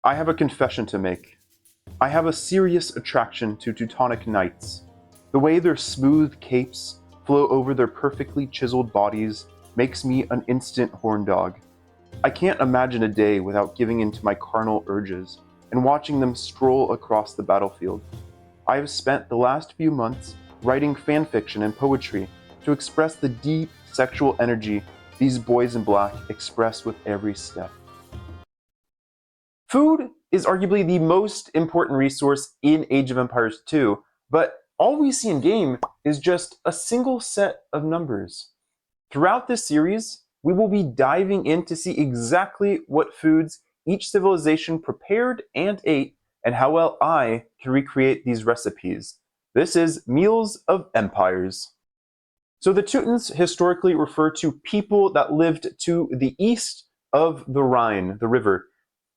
I have a confession to make. I have a serious attraction to Teutonic knights. The way their smooth capes flow over their perfectly chiseled bodies makes me an instant horn dog. I can't imagine a day without giving in to my carnal urges and watching them stroll across the battlefield. I have spent the last few months writing fanfiction and poetry to express the deep sexual energy these boys in black express with every step. Food is arguably the most important resource in Age of Empires 2, but all we see in game is just a single set of numbers. Throughout this series, we will be diving in to see exactly what foods each civilization prepared and ate, and how well I can recreate these recipes. This is Meals of Empires. So the Teutons historically refer to people that lived to the east of the Rhine, the river.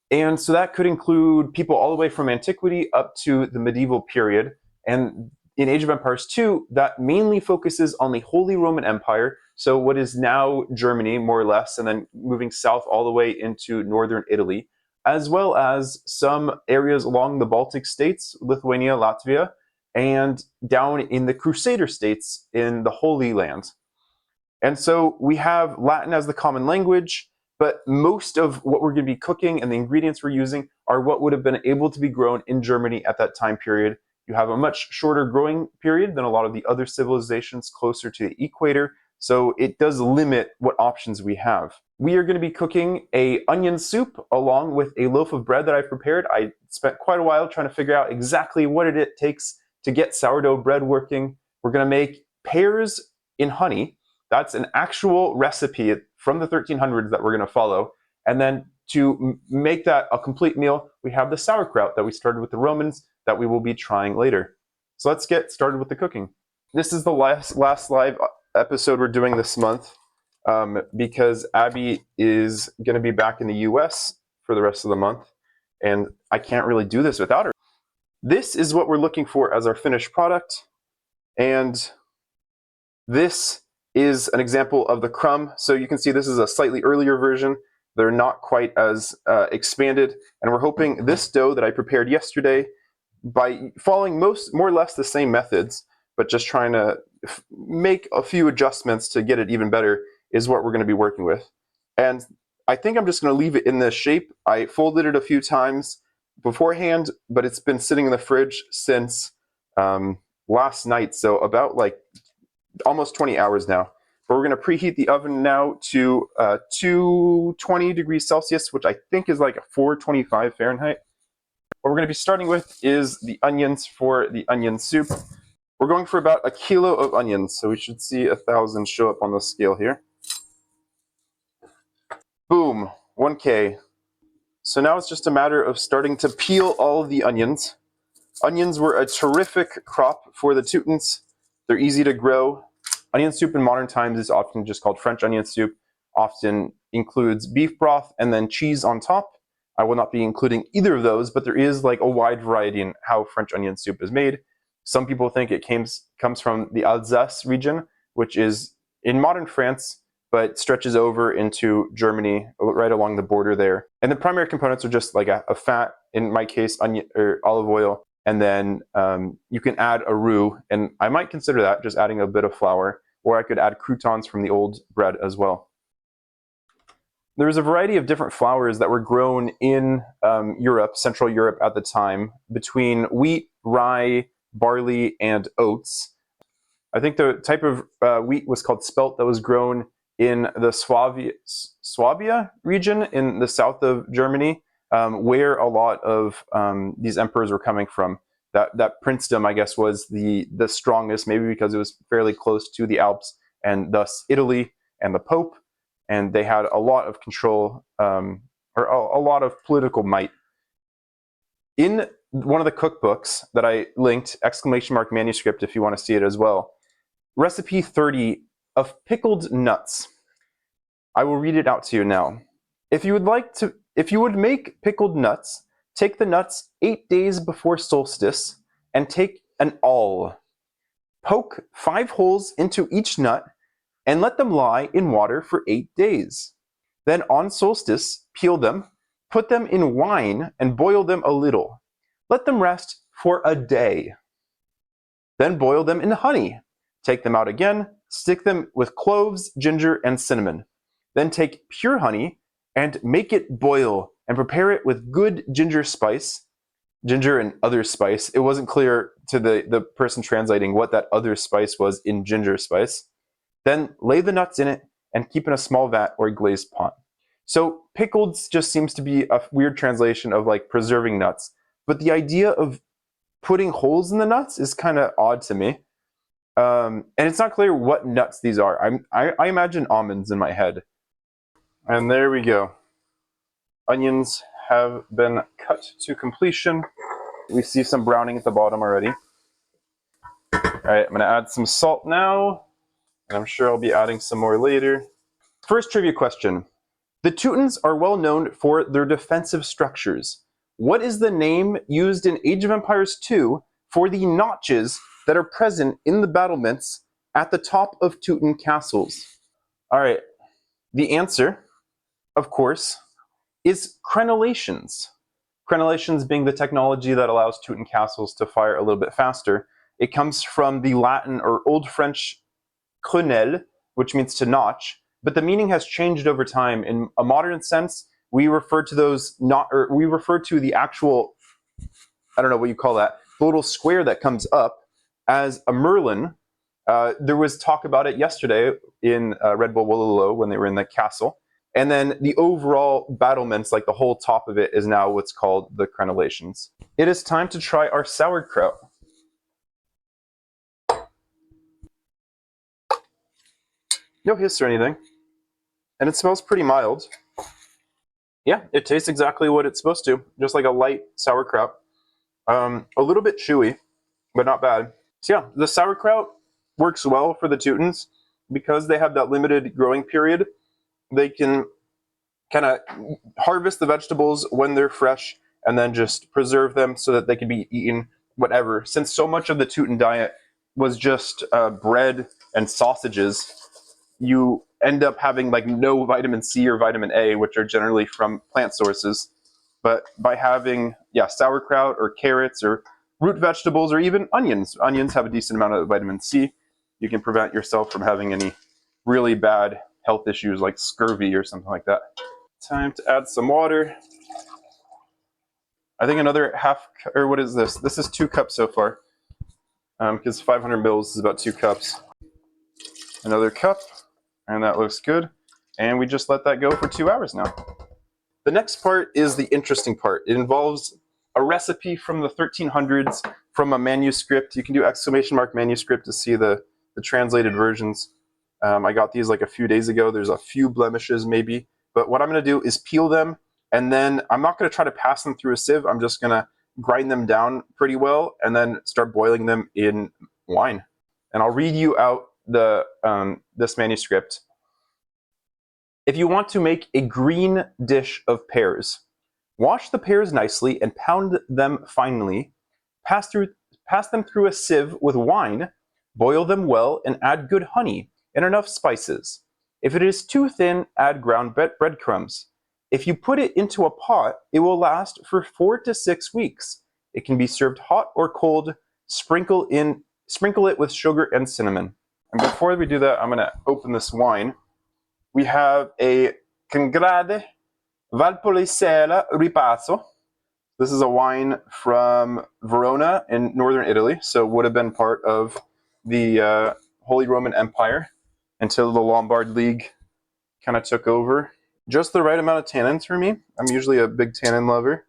And so that could include people all the way from antiquity up to the medieval period. And in Age of Empires 2, that mainly focuses on the Holy Roman Empire, so what is now Germany, more or less, and then moving south all the way into northern Italy, as well as some areas along the Baltic states, Lithuania, Latvia, and down in the Crusader states in the Holy Land. And so we have Latin as the common language, but most of what we're going to be cooking and the ingredients we're using are what would have been able to be grown in Germany at that time period. You have a much shorter growing period than a lot of the other civilizations closer to the equator, so it does limit what options we have. We are going to be cooking an onion soup along with a loaf of bread that I've prepared. I spent quite a while trying to figure out exactly what it takes to get sourdough bread working. We're going to make pears in honey. That's an actual recipe from the 1300s that we're going to follow. And then to make that a complete meal, we have the sauerkraut that we started with the Romans that we will be trying later. So let's get started with the cooking. This is the last live episode we're doing this month because Abby is going to be back in the US for the rest of the month, and I can't really do this without her. This is what we're looking for as our finished product, and this is an example of the crumb. So you can see this is a slightly earlier version. They're not quite as expanded, and we're hoping this dough that I prepared yesterday, by following more or less the same methods, but just trying to make a few adjustments to get it even better, is what we're going to be working with. And I think I'm just going to leave it in this shape. I folded it a few times beforehand, but it's been sitting in the fridge since last night, so about like almost 20 hours now. But we're going to preheat the oven now to 220 degrees Celsius, which I think is like 425 Fahrenheit. What we're going to be starting with is the onions for the onion soup. We're going for about 1 kilo of onions, so we should see 1,000 show up on the scale here. Boom, 1K. So now it's just a matter of starting to peel all of the onions. Onions were a terrific crop for the Teutons. They're easy to grow. Onion soup in modern times is often just called French onion soup, often includes beef broth and then cheese on top. I will not be including either of those, but there is like a wide variety in how French onion soup is made. Some people think it comes from the Alsace region, which is in modern France, but stretches over into Germany, right along the border there. And the primary components are just like a fat, in my case, onion or olive oil, and then you can add a roux, and I might consider that just adding a bit of flour, or I could add croutons from the old bread as well. There's a variety of different flours that were grown in Europe, Central Europe at the time, between wheat, rye, barley, and oats. I think the type of wheat was called spelt that was grown in the Swabia region in the south of Germany, where a lot of these emperors were coming from. That princedom, I guess, was the strongest, maybe because it was fairly close to the Alps, and thus Italy and the Pope. And they had a lot of control, or a lot of political might. In one of the cookbooks that I linked, !manuscript if you want to see it as well, recipe 30 of pickled nuts. I will read it out to you now. If you would make pickled nuts, take the nuts 8 days before solstice and take an awl. Poke 5 holes into each nut and let them lie in water for 8 days. Then on solstice, peel them, Put them in wine and boil them a little. Let them rest for a day. Then boil them in honey. Take them out again, stick them with cloves, ginger, and cinnamon. Then take pure honey and make it boil and prepare it with good ginger and other spice. It wasn't clear to the person translating what that other spice was in ginger spice. Then lay the nuts in it and keep in a small vat or a glazed pot. So pickled just seems to be a weird translation of like preserving nuts. But the idea of putting holes in the nuts is kind of odd to me. And it's not clear what nuts these are. I imagine almonds in my head. And there we go. Onions have been cut to completion. We see some browning at the bottom already. All right, I'm going to add some salt now. And I'm sure I'll be adding some more later. First trivia question. The Teutons are well known for their defensive structures. What is the name used in Age of Empires 2 for the notches that are present in the battlements at the top of Teuton castles? All right, the answer, of course, is crenellations. Crenellations being the technology that allows Teuton castles to fire a little bit faster. It comes from the Latin or Old French crenelle, which means to notch, but the meaning has changed over time. In a modern sense, we refer to the actual, I don't know what you call that, the little square that comes up as a merlin. There was talk about it yesterday in Red Bull Wololo when they were in the castle. And then the overall battlements, like the whole top of it, is now what's called the crenellations. It is time to try our sauerkraut. No hiss or anything. And it smells pretty mild. Yeah, it tastes exactly what it's supposed to. Just like a light sauerkraut. A little bit chewy, but not bad. So yeah, the sauerkraut works well for the Teutons because they have that limited growing period. They can kind of harvest the vegetables when they're fresh and then just preserve them so that they can be eaten whatever. Since so much of the Teuton diet was just bread and sausages, you end up having like no vitamin C or vitamin A, which are generally from plant sources. But by having sauerkraut or carrots or root vegetables or even onions have a decent amount of vitamin C. You can prevent yourself from having any really bad health issues like scurvy or something like that. Time to add some water. I think another half, or what is this? This is 2 cups so far, because 500 mils is about 2 cups. Another cup, and that looks good. And we just let that go for 2 hours now. The next part is the interesting part. It involves a recipe from the 1300s from a manuscript. You can do ! manuscript to see the translated versions. I got these like a few days ago. There's a few blemishes maybe. But what I'm going to do is peel them, and then I'm not going to try to pass them through a sieve. I'm just going to grind them down pretty well and then start boiling them in wine. And I'll read you out this manuscript. If you want to make a green dish of pears, wash the pears nicely and pound them finely. Pass them through a sieve with wine, boil them well, and add good honey and enough spices. If it is too thin, add ground breadcrumbs. If you put it into a pot, it will last for 4 to 6 weeks. It can be served hot or cold. Sprinkle it with sugar and cinnamon. And before we do that, I'm going to open this wine. We have a Congrade Valpolicella Ripasso. This is a wine from Verona in northern Italy, so would have been part of the Holy Roman Empire until the Lombard League kind of took over. Just the right amount of tannins for me. I'm usually a big tannin lover.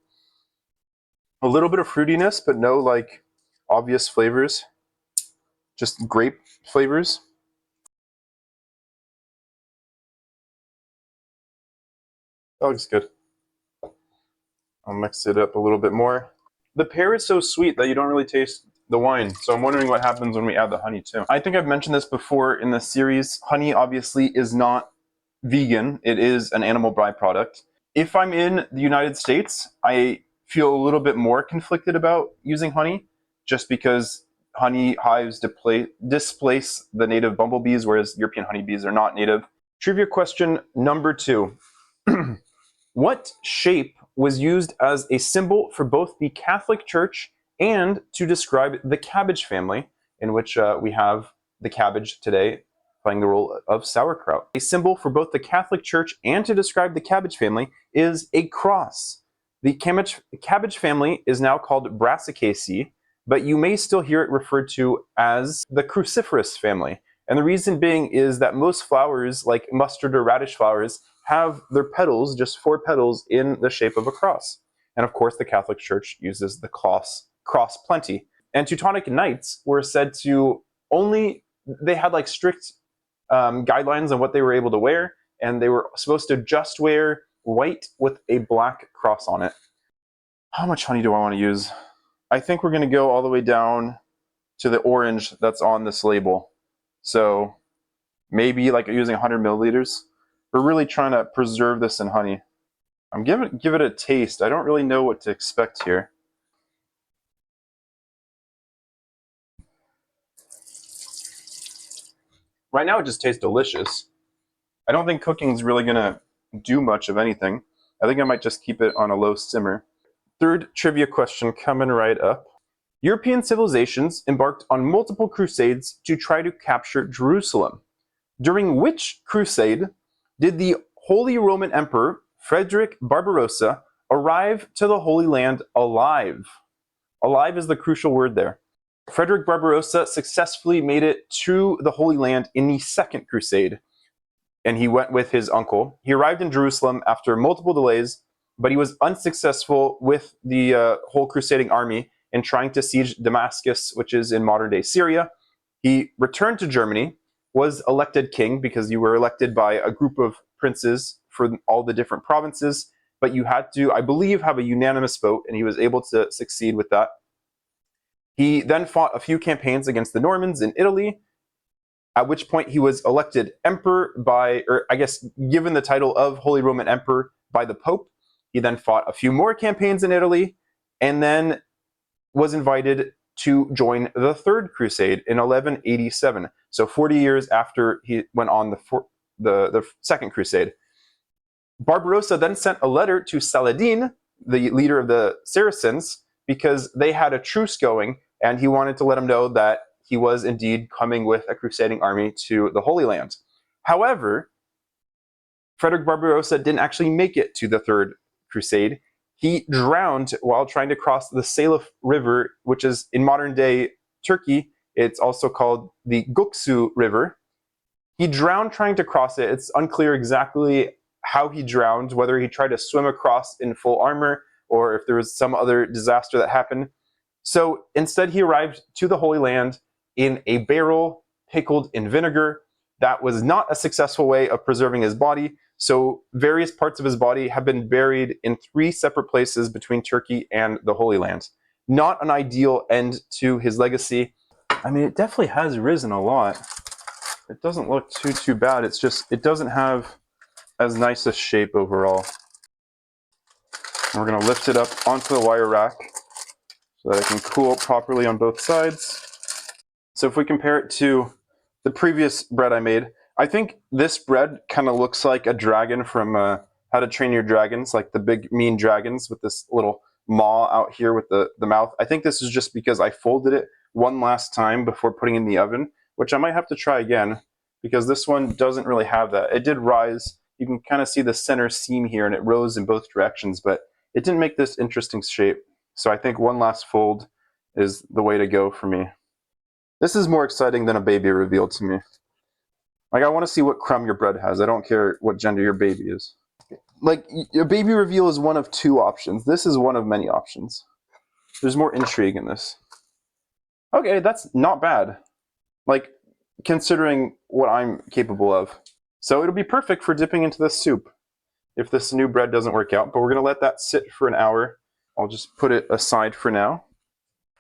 A little bit of fruitiness, but no like obvious flavors. Just grape flavors. That looks good. I'll mix it up a little bit more. The pear is so sweet that you don't really taste the wine, so I'm wondering what happens when we add the honey too. I think I've mentioned this before in the series. Honey obviously is not vegan. It is an animal byproduct. If I'm in the United States, I feel a little bit more conflicted about using honey, just because honey hives displace the native bumblebees, whereas European honeybees are not native. Trivia question number 2. What shape was used as a symbol for both the Catholic Church and to describe the cabbage family, in which we have the cabbage today playing the role of sauerkraut. A symbol for both the Catholic Church and to describe the cabbage family is a cross. The cabbage family is now called Brassicaceae, but you may still hear it referred to as the cruciferous family. And the reason being is that most flowers, like mustard or radish flowers, have their petals, just 4 petals, in the shape of a cross. And of course, the Catholic Church uses the cross plenty. And Teutonic knights were said to they had like strict guidelines on what they were able to wear, and they were supposed to just wear white with a black cross on it. How much honey do I want to use? I think we're going to go all the way down to the orange that's on this label. So maybe like using 100 milliliters. We're really trying to preserve this in honey. I'm give it a taste. I don't really know what to expect here. Right now it just tastes delicious. I don't think cooking's really gonna do much of anything. I think I might just keep it on a low simmer. Third trivia question coming right up. European civilizations embarked on multiple crusades to try to capture Jerusalem. During which crusade did the Holy Roman Emperor Frederick Barbarossa arrive to the Holy Land alive? Alive is the crucial word there. Frederick Barbarossa successfully made it to the Holy Land in the Second Crusade, and he went with his uncle. He arrived in Jerusalem after multiple delays, but he was unsuccessful with the whole crusading army in trying to siege Damascus, which is in modern-day Syria. He returned to Germany, was elected king because you were elected by a group of princes for all the different provinces, but you had to, I believe, have a unanimous vote, and he was able to succeed with that. He then fought a few campaigns against the Normans in Italy, at which point he was elected emperor given the title of Holy Roman Emperor by the Pope. He then fought a few more campaigns in Italy, and then was invited to join the Third Crusade in 1187. So 40 years after he went on the Second Crusade. Barbarossa then sent a letter to Saladin, the leader of the Saracens, because they had a truce going, and he wanted to let him know that he was indeed coming with a crusading army to the Holy Land. However, Frederick Barbarossa didn't actually make it to the Third Crusade. He drowned while trying to cross the Salif River, which is in modern-day Turkey. It's also called the Göksu River. He drowned trying to cross it. It's unclear exactly how he drowned, whether he tried to swim across in full armor or if there was some other disaster that happened. So instead, he arrived to the Holy Land in a barrel pickled in vinegar. That was not a successful way of preserving his body. So various parts of his body have been buried in 3 separate places between Turkey and the Holy Land. Not an ideal end to his legacy. I mean, it definitely has risen a lot. It doesn't look too bad. It's just, it doesn't have as nice a shape overall. And we're going to lift it up onto the wire rack so that it can cool properly on both sides. So if we compare it to the previous bread I made, I think this bread kind of looks like a dragon from How to Train Your Dragons, like the big mean dragons with this little maw out here with the mouth. I think this is just because I folded it one last time before putting it in the oven, which I might have to try again because this one doesn't really have that. It did rise. You can kind of see the center seam here, and it rose in both directions, but it didn't make this interesting shape. So I think one last fold is the way to go for me. This is more exciting than a baby reveal to me. Like, I want to see what crumb your bread has. I don't care what gender your baby is. Like, your baby reveal is one of 2 options. This is one of many options. There's more intrigue in this. Okay, that's not bad. Like, considering what I'm capable of. So it'll be perfect for dipping into this soup if this new bread doesn't work out. But we're going to let that sit for an hour. I'll just put it aside for now.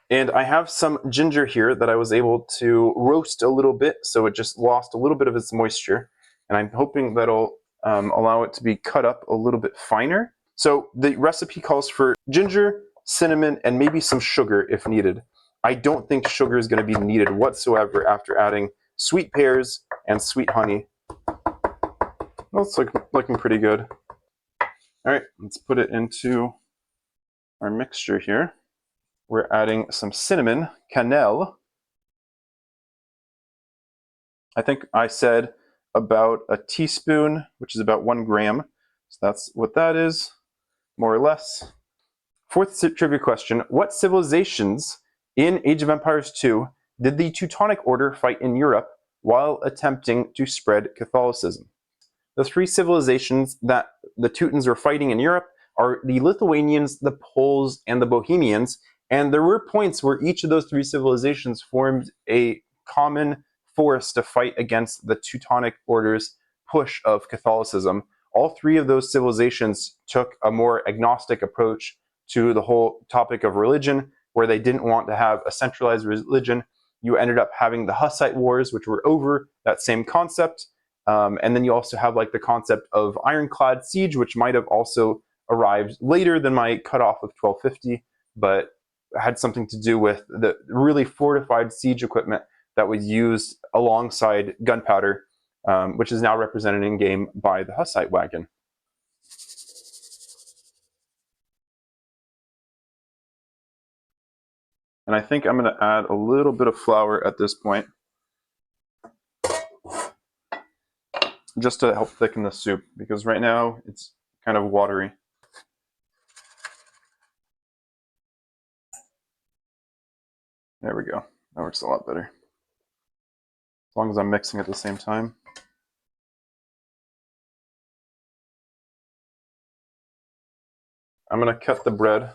And I have some ginger here that I was able to roast a little bit, so it just lost a little bit of its moisture. And I'm hoping that'll allow it to be cut up a little bit finer. So the recipe calls for ginger, cinnamon, and maybe some sugar if needed. I don't think sugar is going to be needed whatsoever after adding sweet pears and sweet honey. That's looking pretty good. All right, let's put it into our mixture here. We're adding some cinnamon, cannelle. I think I said about a teaspoon, which is about 1 gram. So that's what that is, more or less. Fourth trivia question. What civilizations in Age of Empires 2 did the Teutonic Order fight in Europe while attempting to spread Catholicism? The 3 civilizations that the Teutons were fighting in Europe are the Lithuanians, the Poles, and the Bohemians. And there were points where each of those 3 civilizations formed a common force to fight against the Teutonic Order's push of Catholicism. All 3 of those civilizations took a more agnostic approach to the whole topic of religion, where they didn't want to have a centralized religion. You ended up having the Hussite Wars, which were over that same concept. And then you also have like the concept of ironclad siege, which might have also arrived later than my cutoff of 1250, but had something to do with the really fortified siege equipment that was used alongside gunpowder, which is now represented in game by the Hussite wagon. And I think I'm going to add a little bit of flour at this point, just to help thicken the soup, because right now it's kind of watery. There we go. That works a lot better. As long as I'm mixing at the same time. I'm going to cut the bread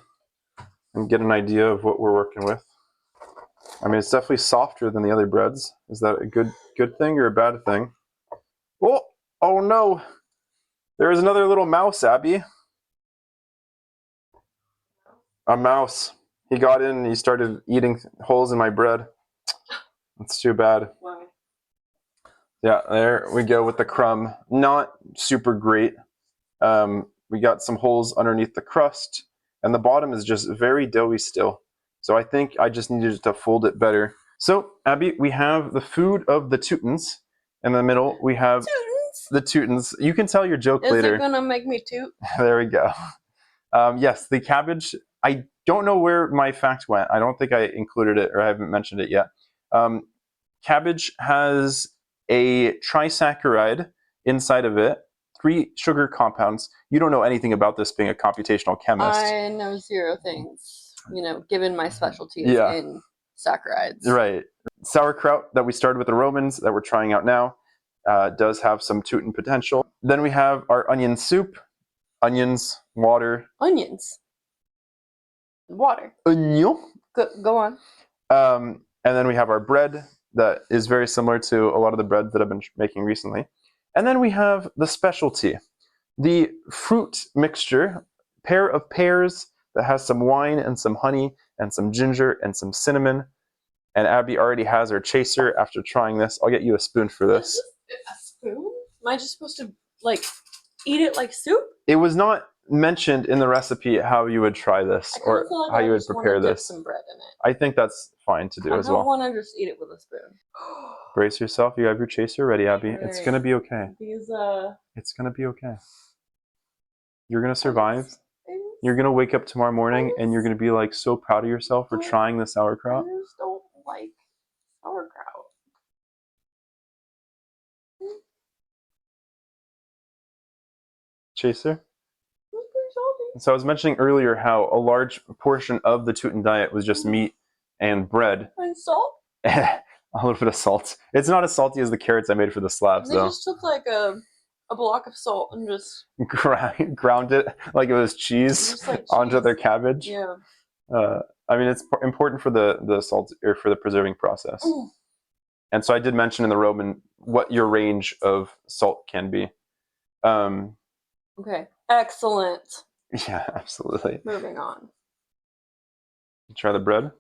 and get an idea of what we're working with. I mean, it's definitely softer than the other breads. Is that a good thing or a bad thing? Oh no! There is another little mouse, Abby. A mouse. He got in and he started eating holes in my bread. That's too bad. Why? Yeah, there we go with the crumb. Not super great. We got some holes underneath the crust, and the bottom is just very doughy still. So I think I just needed to fold it better. So, Abby, we have the food of the Teutons. In the middle, we have the Teutons. You can tell your joke later. Is it gonna make me toot? There we go. Yes, the cabbage. I don't know where my fact went. I don't think I included it, or I haven't mentioned it yet. Cabbage has a trisaccharide inside of it, 3 sugar compounds. You don't know anything about this, being a computational chemist. I know 0 things, given my specialties in saccharides. Right. Sauerkraut that we started with the Romans that we're trying out now does have some Teuton potential. Then we have our onion soup. Onions, water. Onions. Water. Onion. Go on. And then we have our bread that is very similar to a lot of the bread that I've been making recently. And then we have the specialty, the fruit mixture, pair of pears that has some wine and some honey and some ginger and some cinnamon. And Abby already has her chaser after trying this. I'll get you a spoon for this. A spoon? Am I just supposed to, eat it like soup? It was not mentioned in the recipe how you would try this or how you would prepare this. Dip some bread in it. I think that's fine to do as well. I don't want to just eat it with a spoon. Brace yourself. You have your chaser ready, Abby. Right. It's going to be okay. It's going to be okay. You're going to survive. You're going to wake up tomorrow morning and you're going to be so proud of yourself for trying the sauerkraut. I just don't like sauerkraut. Chaser? So I was mentioning earlier how a large portion of the Teuton diet was just meat and bread. And salt? A little bit of salt. It's not as salty as the carrots I made for the slabs, though. They just took a block of salt and just ground it like it was cheese onto their cabbage. Yeah. I mean, it's important for the salt or for the preserving process. Mm. And so I did mention in the Roman what your range of salt can be. Okay. Excellent. Yeah, absolutely. Moving on. Try the bread.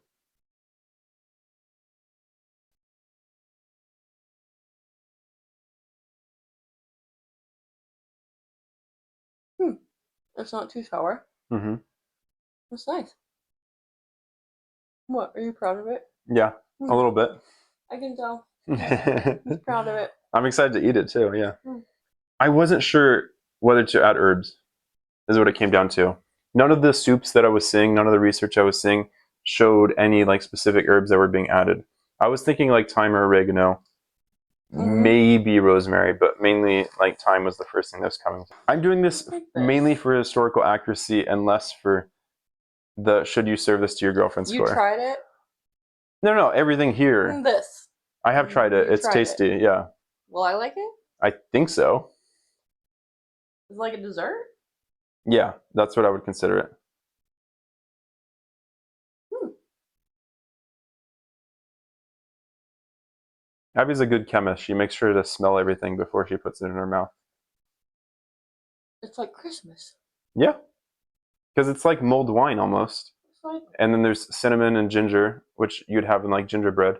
It's not too sour. Mm-hmm. It's nice. What? Are you proud of it? Yeah, a little bit. I can tell. I'm proud of it. I'm excited to eat it too, yeah. I wasn't sure whether to add herbs. is what it came down to. None of the soups that I was seeing, none of the research I was seeing showed any like specific herbs that were being added. I was thinking like thyme or oregano, maybe rosemary, but mainly like thyme was the first thing that was coming. I'm doing this mainly for historical accuracy and less for the should you serve this to your girlfriend score. You tried it? No, everything here. This. I have tried it. It's tasty, yeah. Will I like it? I think so. Is it like a dessert? Yeah, that's what I would consider it. Abby's a good chemist. She makes sure to smell everything before she puts it in her mouth. It's like Christmas. Yeah, because it's like mulled wine almost. And then there's cinnamon and ginger, which you'd have in like gingerbread.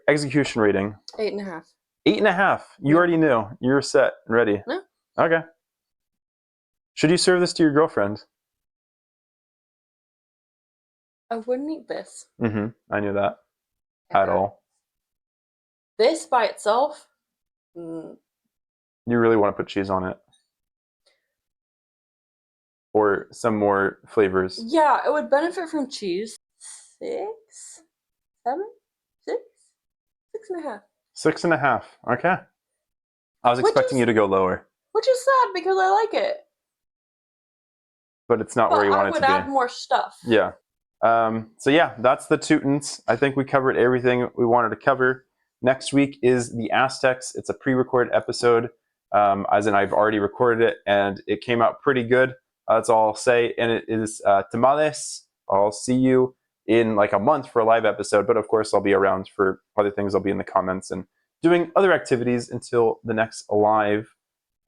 Execution rating. 8.5. 8.5. You already knew. You're set, ready. No. Okay. Should you serve this to your girlfriend? I wouldn't eat this. I knew that. At all. This by itself? You really want to put cheese on it? Or some more flavors? Yeah, it would benefit from cheese. 6? 7? 6? 6.5. 6.5. Okay. I was expecting you to go lower. Which is sad because I like it. But it's not where you want it to be. I would add more stuff. Yeah. So yeah, that's the Teutons. I think we covered everything we wanted to cover. Next week is the Aztecs. It's a pre-recorded episode, as in I've already recorded it, and it came out pretty good. That's all I'll say. And it is tamales. I'll see you in like a month for a live episode, but of course I'll be around for other things. I'll be in the comments and doing other activities until the next live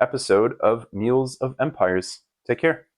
episode of Meals of Empires. Take care.